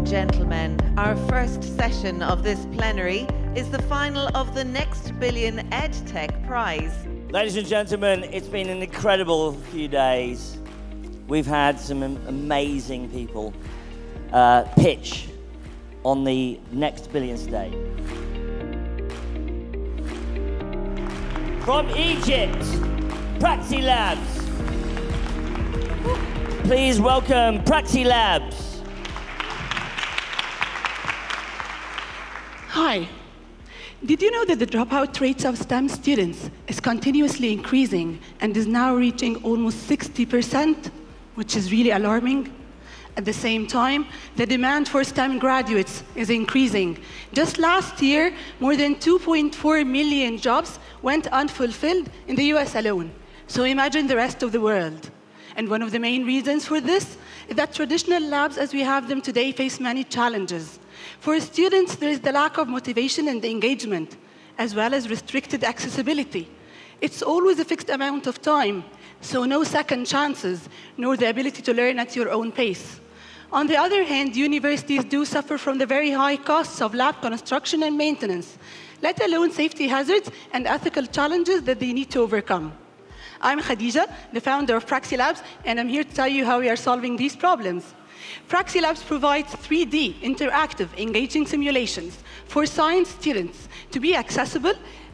gentlemen, our first session of this plenary is the final of the Next Billion Edtech Prize. Ladies and gentlemen, it's been an incredible few days. We've had some amazing people pitch on the Next Billion stage. From Egypt, PraxiLabs. Please welcome PraxiLabs. Hi. Did you know that the dropout rates of STEM students is continuously increasing and is now reaching almost 60%, which is really alarming? At the same time, the demand for STEM graduates is increasing. Just last year, more than 2.4 million jobs went unfulfilled in the US alone. So imagine the rest of the world. And one of the main reasons for this is that traditional labs as we have them today face many challenges. For students, there is the lack of motivation and engagement, as well as restricted accessibility. It's always a fixed amount of time, so no second chances, nor the ability to learn at your own pace. On the other hand, universities do suffer from the very high costs of lab construction and maintenance, let alone safety hazards and ethical challenges that they need to overcome. I'm Khadija, the founder of PraxiLabs, and I'm here to tell you how we are solving these problems. PraxiLabs provides 3D, interactive, engaging simulations for science students to be accessible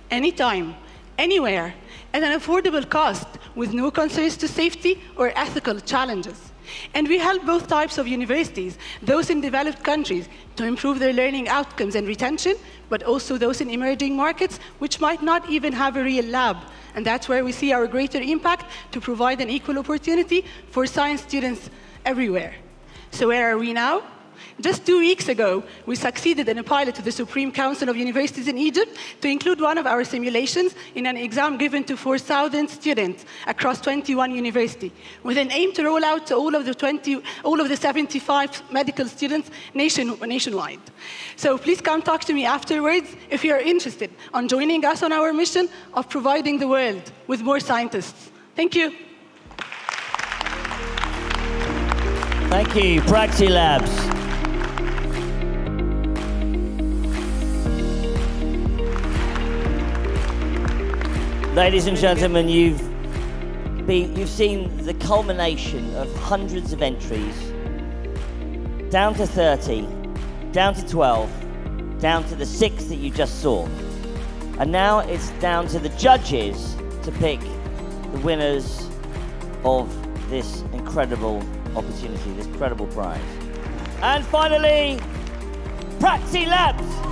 anytime, anywhere, at an affordable cost with no concerns to safety or ethical challenges. And we help both types of universities, those in developed countries to improve their learning outcomes and retention, but also those in emerging markets which might not even have a real lab. And that's where we see our greater impact to provide an equal opportunity for science students everywhere. So where are we now? Just 2 weeks ago, we succeeded in a pilot to the Supreme Council of Universities in Egypt to include one of our simulations in an exam given to 4,000 students across 21 universities, with an aim to roll out to all of the 75 medical students nationwide. So please come talk to me afterwards if you are interested in joining us on our mission of providing the world with more scientists. Thank you. Thank you, PraxiLabs. Ladies and gentlemen, you've seen the culmination of hundreds of entries, down to 30, down to 12, down to the 6 that you just saw. And now it's down to the judges to pick the winners of this incredible opportunity, this incredible prize. And finally, PraxiLabs.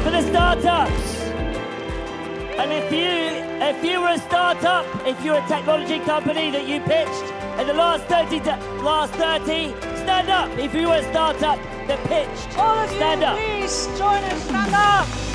For the startups. And if you were a startup, if you're a technology company that you pitched in the last 30, stand up. If you were a startup that pitched, all of stand you, up. Please join us, stand up.